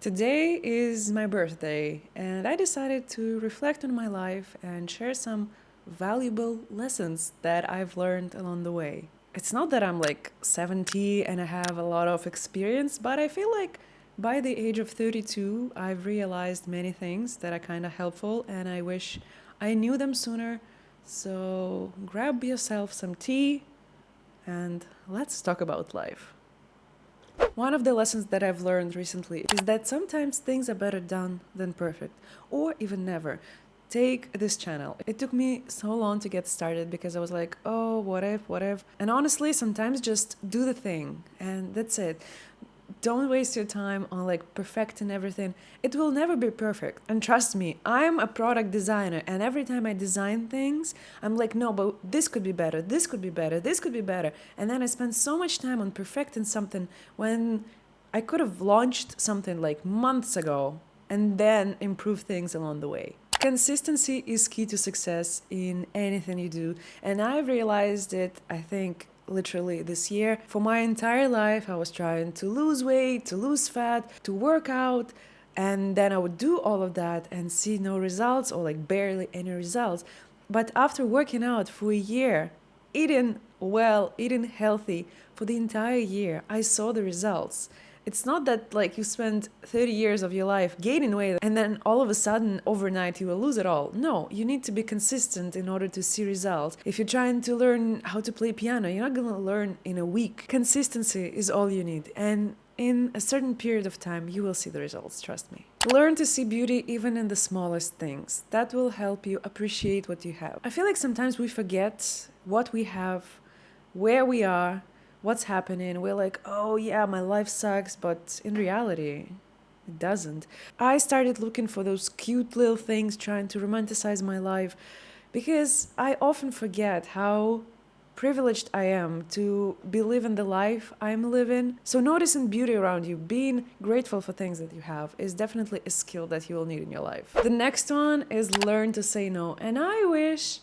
Today is my birthday, and I decided to reflect on my life and share some valuable lessons that I've learned along the way. It's not that I'm like 70 and I have a lot of experience, but I feel like by the age of 32, I've realized many things that are kind of helpful, and I wish I knew them sooner. So grab yourself some tea and let's talk about life. One of the lessons that I've learned recently is that sometimes things are better done than perfect, or even never. Take this channel. It took me so long to get started because I was like, oh, what if, what if? And honestly, sometimes just do the thing, and that's it. Don't waste your time on like perfecting everything. It will never be perfect. And trust me, I'm a product designer, and every time I design things, I'm like, no, but this could be better, this could be better, this could be better. And then I spend so much time on perfecting something when I could have launched something like months ago and then improve things along the way. Consistency is key to success in anything you do, and I realized it, I think, literally this year. For my entire life, I was trying to lose weight, to lose fat, to work out, and then I would do all of that and see no results or like barely any results. But after working out for a year, eating well, eating healthy for the entire year, I saw the results. It's not that like you spend 30 years of your life gaining weight and then all of a sudden overnight you will lose it all. No, you need to be consistent in order to see results. If you're trying to learn how to play piano, you're not going to learn in a week. Consistency is all you need. And in a certain period of time, you will see the results, trust me. Learn to see beauty even in the smallest things. That will help you appreciate what you have. I feel like sometimes we forget what we have, where we are, what's happening. We're like, oh yeah, my life sucks, but in reality, it doesn't. I started looking for those cute little things, trying to romanticize my life, because I often forget how privileged I am to be living the life I'm living. So noticing beauty around you, being grateful for things that you have, is definitely a skill that you will need in your life. The next one is learn to say no. And I wish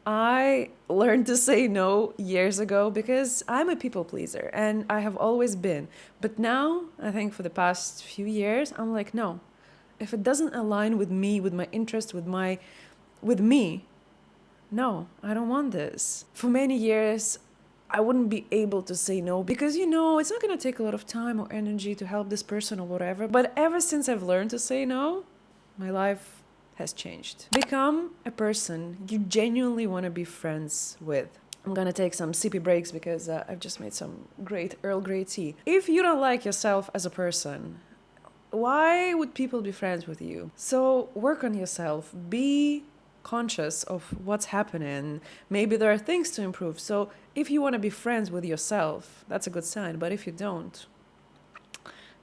I learned to say no years ago because I'm a people pleaser and I have always been. But now, I think for the past few years, I'm like, no. If it doesn't align with me, with my interest, with me, no, I don't want this. For many years, I wouldn't be able to say no because, it's not going to take a lot of time or energy to help this person or whatever. But ever since I've learned to say no, my life has changed. Become a person you genuinely want to be friends with. I'm gonna take some sippy breaks because I've just made some great Earl Grey tea. If you don't like yourself as a person, why would people be friends with you? So work on yourself. Be conscious of what's happening. Maybe there are things to improve. So if you want to be friends with yourself, that's a good sign. But if you don't,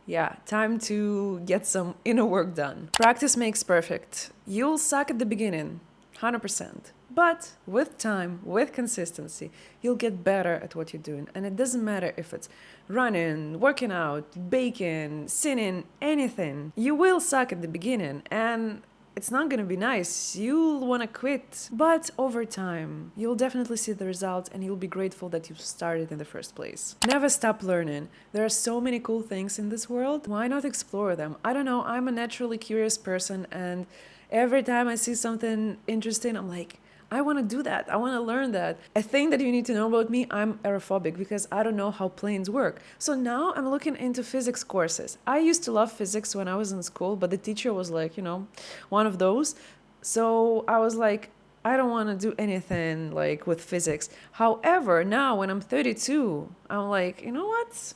yeah, time to get some inner work done. Practice makes perfect. You'll suck at the beginning, 100%. But with time, with consistency, you'll get better at what you're doing. And it doesn't matter if it's running, working out, baking, singing, anything. You will suck at the beginning, and it's not going to be nice. You'll want to quit. But over time, you'll definitely see the results and you'll be grateful that you started in the first place. Never stop learning. There are so many cool things in this world. Why not explore them? I don't know. I'm a naturally curious person, and every time I see something interesting, I'm like, I want to do that. I want to learn that. A thing that you need to know about me, I'm aerophobic because I don't know how planes work. So now I'm looking into physics courses. I used to love physics when I was in school, but the teacher was like, one of those. So I was like, I don't want to do anything like with physics. However, now when I'm 32, I'm like, you know what?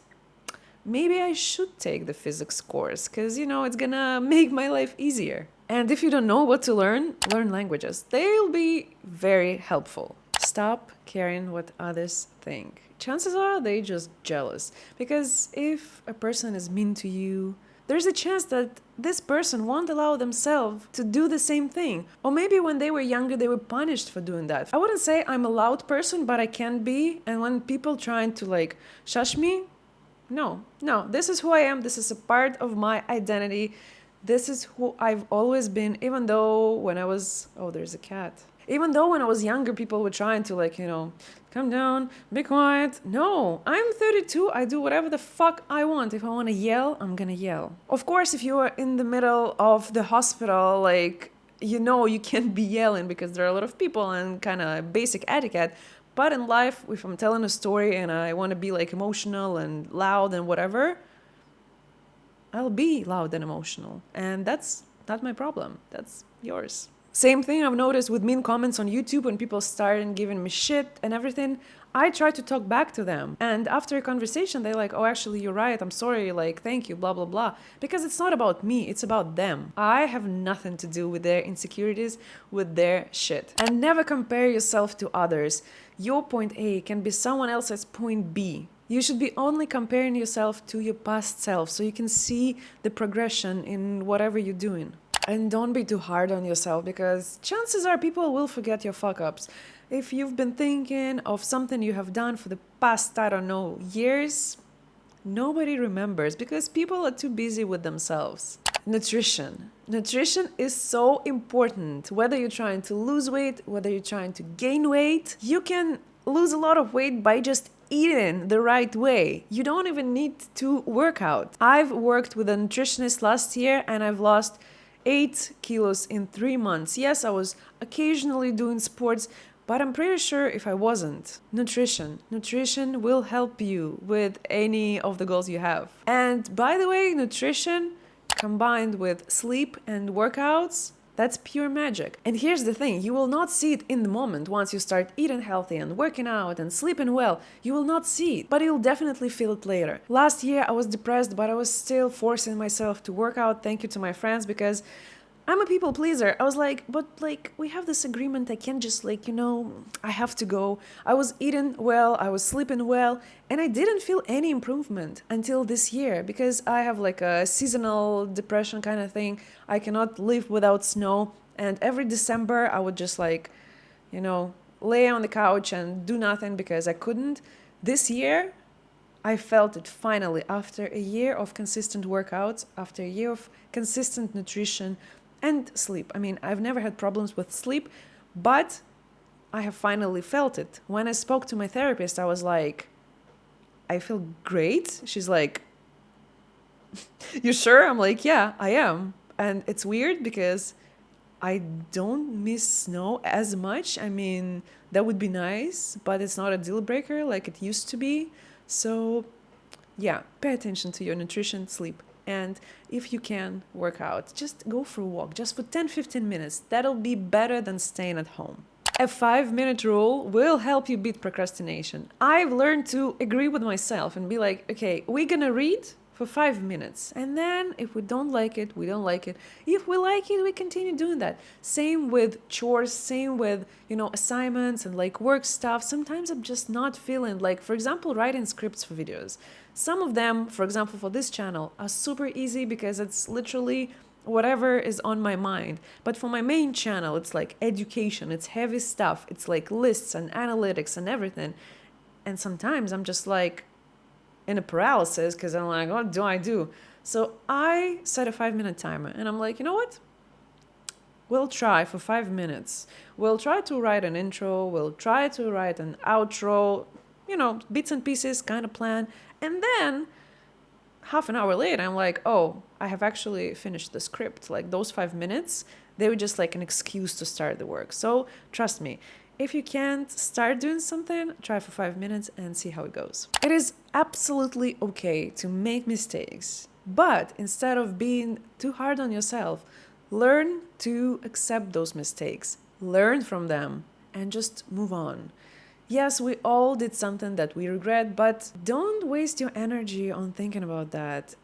Maybe I should take the physics course because, it's gonna make my life easier. And if you don't know what to learn languages. They'll be very helpful. Stop caring what others think. Chances are they just jealous. Because if a person is mean to you, there's a chance that this person won't allow themselves to do the same thing. Or maybe when they were younger, they were punished for doing that. I wouldn't say I'm a loud person, but I can be. And when people trying to shush me, no, this is who I am. This is a part of my identity. This is who I've always been, even though when I was... Oh, there's a cat. Even though when I was younger, people were trying to like, calm down, be quiet. No, I'm 32. I do whatever the fuck I want. If I want to yell, I'm gonna yell. Of course, if you are in the middle of the hospital, like, you can't be yelling because there are a lot of people and kind of basic etiquette. But in life, if I'm telling a story and I want to be like emotional and loud and whatever, I'll be loud and emotional. And that's not my problem. That's yours. Same thing I've noticed with mean comments on YouTube when people start giving me shit and everything. I try to talk back to them. And after a conversation, they're like, oh, actually, you're right. I'm sorry. Like, thank you, blah, blah, blah. Because it's not about me. It's about them. I have nothing to do with their insecurities, with their shit. And never compare yourself to others. Your point A can be someone else's point B. You should be only comparing yourself to your past self so you can see the progression in whatever you're doing. And don't be too hard on yourself because chances are people will forget your fuck-ups. If you've been thinking of something you have done for the past, I don't know, years, nobody remembers because people are too busy with themselves. Nutrition. Nutrition is so important. Whether you're trying to lose weight, whether you're trying to gain weight, you can lose a lot of weight by just eating the right way. You don't even need to work out. I've worked with a nutritionist last year and I've lost 8 kilos in 3 months. Yes, I was occasionally doing sports, but I'm pretty sure if I wasn't. Nutrition. Nutrition will help you with any of the goals you have. And by the way, nutrition combined with sleep and workouts, that's pure magic. And here's the thing, you will not see it in the moment. Once you start eating healthy and working out and sleeping well, you will not see it, but you'll definitely feel it later. Last year I was depressed, but I was still forcing myself to work out. Thank you to my friends because I'm a people pleaser. I was like, but like, we have this agreement. I can't just like, I have to go. I was eating well, I was sleeping well, and I didn't feel any improvement until this year because I have like a seasonal depression kind of thing. I cannot live without snow. And every December I would just like, lay on the couch and do nothing because I couldn't. This year, I felt it finally after a year of consistent workouts, after a year of consistent nutrition, and sleep. I mean, I've never had problems with sleep, but I have finally felt it. When I spoke to my therapist, I was like, I feel great. She's like, you sure? I'm like, yeah, I am. And it's weird because I don't miss snow as much. I mean, that would be nice, but it's not a deal breaker like it used to be. So yeah, pay attention to your nutrition, sleep. And if you can work out, just go for a walk, just for 10-15 minutes. That'll be better than staying at home. A 5-minute rule will help you beat procrastination. I've learned to agree with myself and be like, okay, we're gonna read for 5 minutes. And then if we don't like it, we don't like it. If we like it, we continue doing that. Same with chores, same with, assignments and like work stuff. Sometimes I'm just not feeling like, for example, writing scripts for videos. Some of them, for example, for this channel, are super easy because it's literally whatever is on my mind. But for my main channel, it's like education, it's heavy stuff. It's like lists and analytics and everything. And sometimes I'm just like in a paralysis because I'm like, what do I do? So I set a 5-minute timer and I'm like, you know what? We'll try for 5 minutes. We'll try to write an intro. We'll try to write an outro, bits and pieces kind of plan. And then half an hour later, I'm like, oh, I have actually finished the script. Like those 5 minutes, they were just like an excuse to start the work. So trust me, if you can't start doing something, try for 5 minutes and see how it goes. It is absolutely okay to make mistakes, but instead of being too hard on yourself, learn to accept those mistakes, learn from them, and just move on. Yes, we all did something that we regret, but don't waste your energy on thinking about that.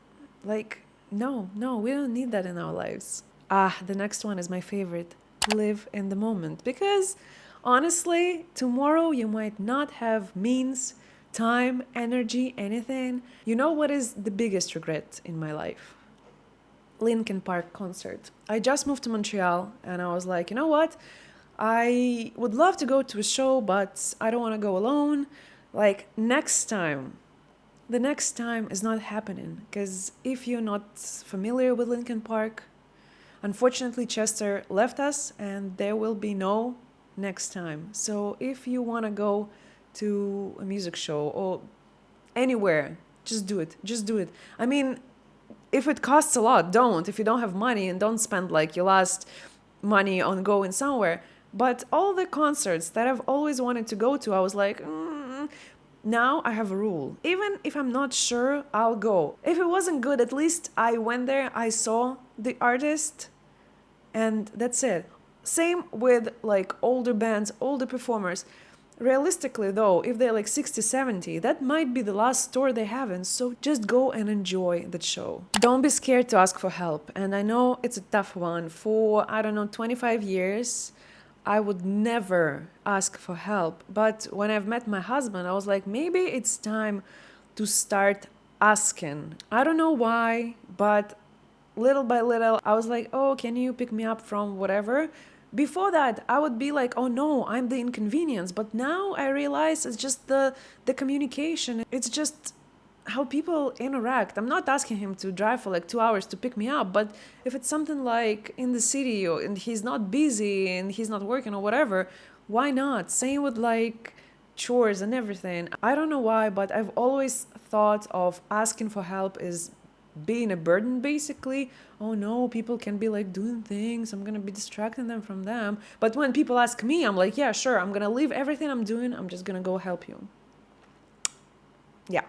Like, no, we don't need that in our lives. The next one is my favorite. Live in the moment. Because honestly, tomorrow you might not have means, time, energy, anything. You know what is the biggest regret in my life? Linkin Park concert. I just moved to Montreal and I was like, you know what? I would love to go to a show, but I don't want to go alone. Like next time, the next time is not happening. Because if you're not familiar with Linkin Park, unfortunately Chester left us and there will be no next time. So if you want to go to a music show or anywhere, just do it. Just do it. I mean, if it costs a lot, don't. If you don't have money, and don't spend like your last money on going somewhere. But all the concerts that I've always wanted to go to, I was like, now I have a rule. Even if I'm not sure, I'll go. If it wasn't good, at least I went there, I saw the artist, and that's it. Same with like older bands, older performers. Realistically though, if they're like 60, 70, that might be the last tour they have, and so just go and enjoy the show. Don't be scared to ask for help. And I know it's a tough one. For, I don't know, 25 years, I would never ask for help. But when I've met my husband, I was like, maybe it's time to start asking. I don't know why, but little by little, I was like, oh, can you pick me up from whatever? Before that, I would be like, oh no, I'm the inconvenience. But now I realize it's just the communication. It's just how people interact. I'm not asking him to drive for like 2 hours to pick me up, but if it's something like in the city and he's not busy and he's not working or whatever, why not? Same with like chores and everything. I don't know why, but I've always thought of asking for help is being a burden, basically. Oh no, people can be like doing things, I'm gonna be distracting them from them. But when people ask me, I'm like, yeah, sure, I'm gonna leave everything I'm doing, I'm just gonna go help you. Yeah.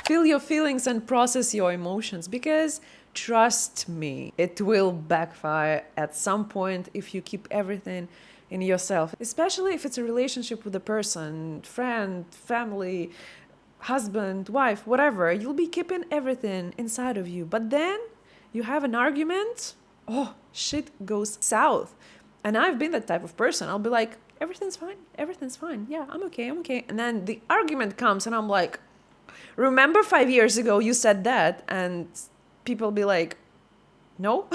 Feel your feelings and process your emotions, because trust me, it will backfire at some point if you keep everything in yourself, especially if it's a relationship with a person, friend, family, husband, wife, whatever. You'll be keeping everything inside of you, but then you have an argument, oh, shit goes south. And I've been that type of person. I'll be like, everything's fine, yeah, I'm okay. And then the argument comes and I'm like, remember 5 years ago you said that? And people be like, no.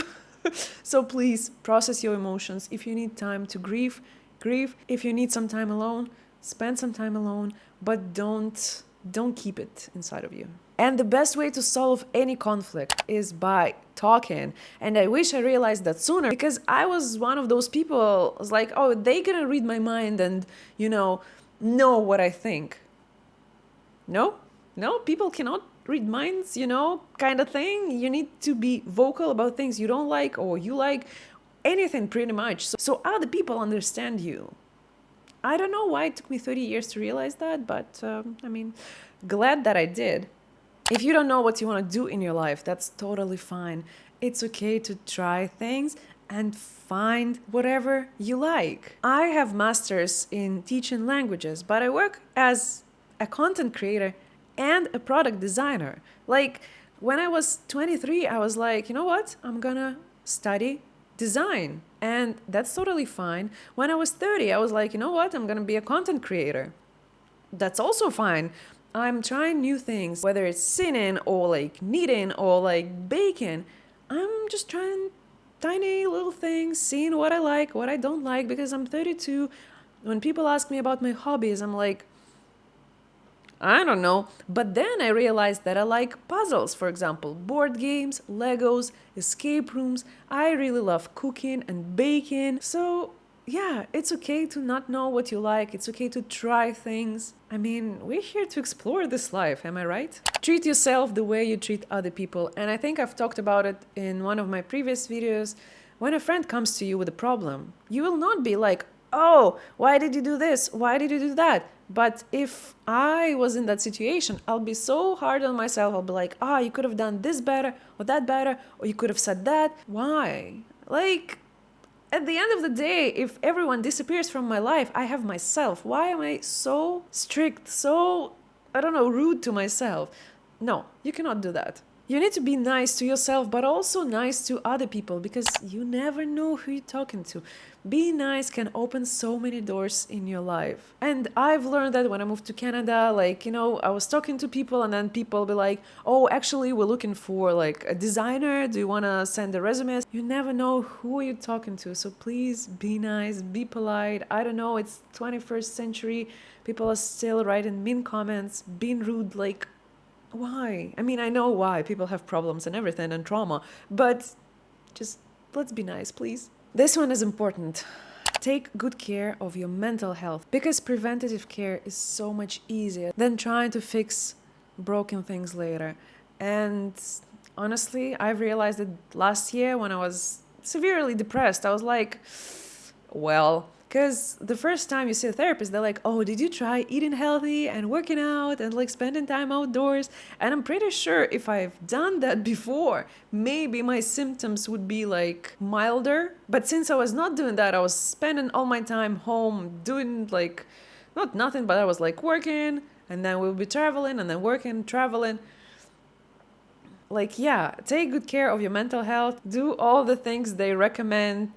So please process your emotions. If you need time to grieve. If you need some time alone, spend some time alone, but don't keep it inside of you. And the best way to solve any conflict is by talking. And I wish I realized that sooner, because I was one of those people. I was like, oh, they gonna read my mind and, know what I think. No, people cannot read minds, kind of thing. You need to be vocal about things you don't like or you like, anything pretty much. So other people understand you. I don't know why it took me 30 years to realize that, but glad that I did. If you don't know what you want to do in your life, that's totally fine. It's okay to try things and find whatever you like. I have masters in teaching languages, but I work as a content creator and a product designer. Like when I was 23, I was like, you know what? I'm gonna study design. And that's totally fine. When I was 30, I was like, you know what? I'm gonna be a content creator. That's also fine. I'm trying new things, whether it's singing or like knitting or like baking. I'm just trying tiny little things, seeing what I like, what I don't like, because I'm 32. When people ask me about my hobbies, I'm like, I don't know. But then I realized that I like puzzles, for example, board games, Legos, escape rooms. I really love cooking and baking. So yeah, it's okay to not know what you like. It's okay to try things. We're here to explore this life, am I right? Treat yourself the way you treat other people. And I think I've talked about it in one of my previous videos. When a friend comes to you with a problem, you will not be like, oh, why did you do this? Why did you do that? But if I was in that situation, I'll be so hard on myself. I'll be like, you could have done this better or that better, or you could have said that. Why? Like, at the end of the day, if everyone disappears from my life, I have myself. Why am I so strict, so, rude to myself? No, you cannot do that. You need to be nice to yourself, but also nice to other people, because you never know who you're talking to. Being nice can open so many doors in your life. And I've learned that when I moved to Canada, I was talking to people and then people be like, oh, actually, we're looking for like a designer. Do you want to send a resume? You never know who you're talking to. So please be nice, be polite. I don't know, it's 21st century. People are still writing mean comments, being rude, like, why? I know why. People have problems and everything and trauma, but just let's be nice, please. This one is important. Take good care of your mental health, because preventative care is so much easier than trying to fix broken things later. And honestly, I've realized that last year when I was severely depressed, I was like, well, because the first time you see a therapist, they're like, oh, did you try eating healthy and working out and like spending time outdoors? And I'm pretty sure if I've done that before, maybe my symptoms would be like milder. But since I was not doing that, I was spending all my time home doing like, not nothing, but I was like working, and then we'll be traveling, and then working, traveling. Like, yeah, take good care of your mental health, do all the things they recommend,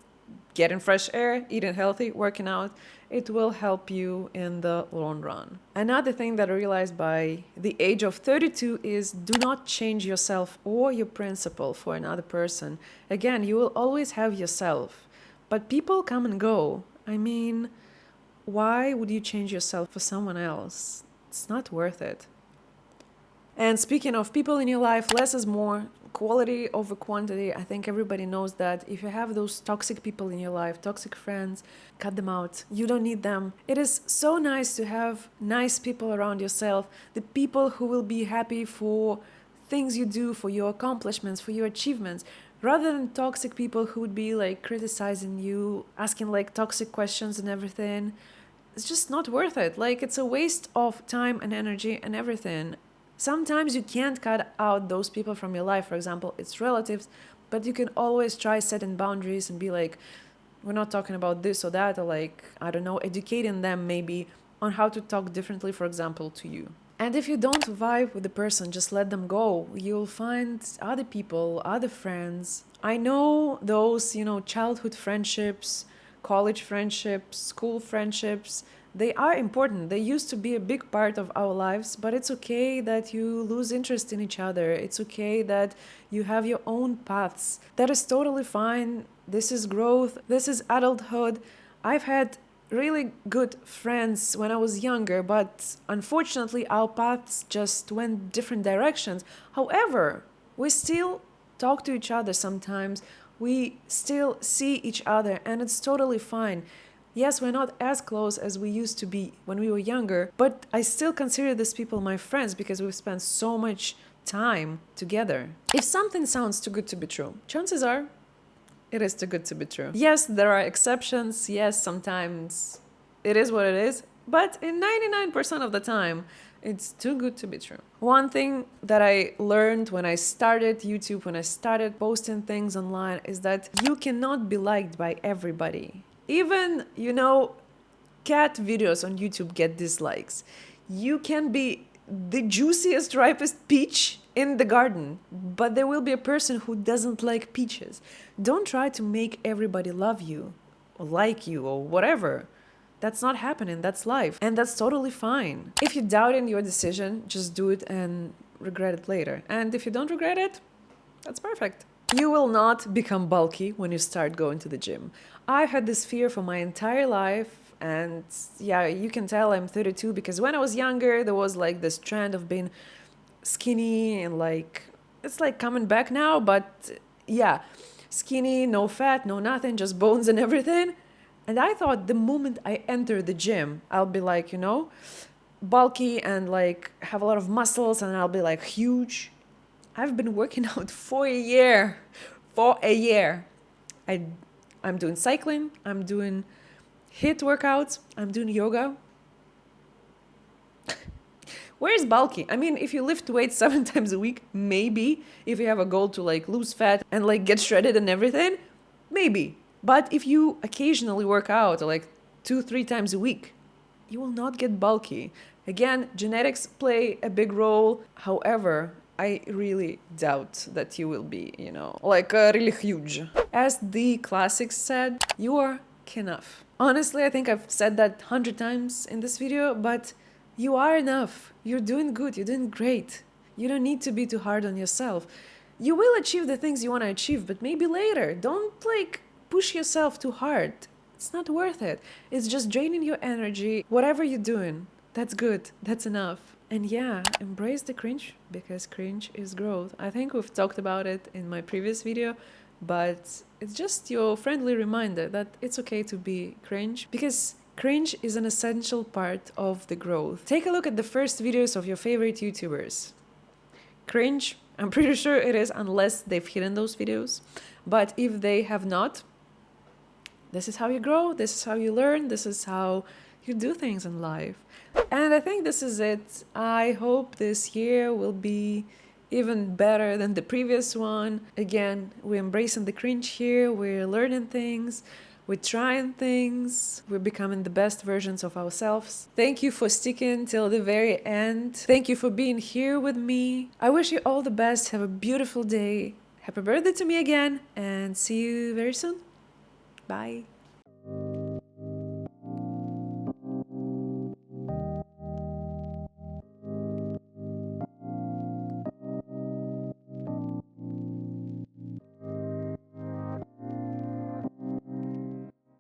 getting fresh air, eating healthy, working out. It will help you in the long run. Another thing that I realized by the age of 32 is do not change yourself or your principle for another person. Again, you will always have yourself, but people come and go. I mean, why would you change yourself for someone else? It's not worth it. And speaking of people in your life, less is more, quality over quantity. I think everybody knows that if you have those toxic people in your life, toxic friends, cut them out. You don't need them. It is so nice to have nice people around yourself, the people who will be happy for things you do, for your accomplishments, for your achievements, rather than toxic people who would be like criticizing you, asking like toxic questions and everything. It's just not worth it. Like, it's a waste of time and energy and everything. Sometimes you can't cut out those people from your life. For example, it's relatives, but you can always try setting boundaries and be like, we're not talking about this or that, or like, I don't know, educating them maybe on how to talk differently, for example, to you. And if you don't vibe with the person, just let them go. You'll find other people, other friends. I know those, childhood friendships, college friendships, school friendships, they are important. They used to be a big part of our lives, but it's okay that you lose interest in each other. It's okay that you have your own paths. That is totally fine. This is growth. This is adulthood. I've had really good friends when I was younger, but unfortunately our paths just went different directions. However, we still talk to each other sometimes. We still see each other, and it's totally fine. Yes, we're not as close as we used to be when we were younger, but I still consider these people my friends because we've spent so much time together. If something sounds too good to be true, chances are it is too good to be true. Yes, there are exceptions. Yes, sometimes it is what it is, but in 99% of the time, it's too good to be true. One thing that I learned when I started YouTube, when I started posting things online, is that you cannot be liked by everybody. Even, cat videos on YouTube get dislikes. You can be the juiciest, ripest peach in the garden, but there will be a person who doesn't like peaches. Don't try to make everybody love you or like you or whatever. That's not happening. That's life. And that's totally fine. If you doubt in your decision, just do it and regret it later. And if you don't regret it, that's perfect. You will not become bulky when you start going to the gym. I've had this fear for my entire life. And yeah, you can tell I'm 32 because when I was younger, there was like this trend of being skinny and like, it's like coming back now, but yeah, skinny, no fat, no nothing, just bones and everything. And I thought the moment I enter the gym, I'll be like, bulky and like have a lot of muscles and I'll be like huge. I've been working out for a year. I'm doing cycling, I'm doing HIIT workouts, I'm doing yoga. Where's bulky? I mean, if you lift weights 7 times a week, maybe. If you have a goal to like lose fat and like get shredded and everything, maybe. But if you occasionally work out like 2-3 times a week, you will not get bulky. Again, genetics play a big role. However, I really doubt that you will be, really huge. As the classics said, you are enough. Honestly, I think I've said that 100 times in this video, but you are enough. You're doing good. You're doing great. You don't need to be too hard on yourself. You will achieve the things you want to achieve, but maybe later. Don't push yourself too hard. It's not worth it. It's just draining your energy. Whatever you're doing, that's good. That's enough. And yeah, embrace the cringe because cringe is growth. I think we've talked about it in my previous video. but it's just your friendly reminder that it's okay to be cringe, because cringe is an essential part of the growth. Take a look at the first videos of your favorite YouTubers. Cringe, I'm pretty sure it is, unless they've hidden those videos. But if they have not, this is how you grow, this is how you learn, this is how you do things in life. And I think this is it. I hope this year will be even better than the previous one. Again, we're embracing the cringe here, we're learning things, we're trying things, we're becoming the best versions of ourselves. Thank you for sticking till the very end. Thank you for being here with me. I wish you all the best. Have a beautiful day. Happy birthday to me again, and see you very soon. Bye.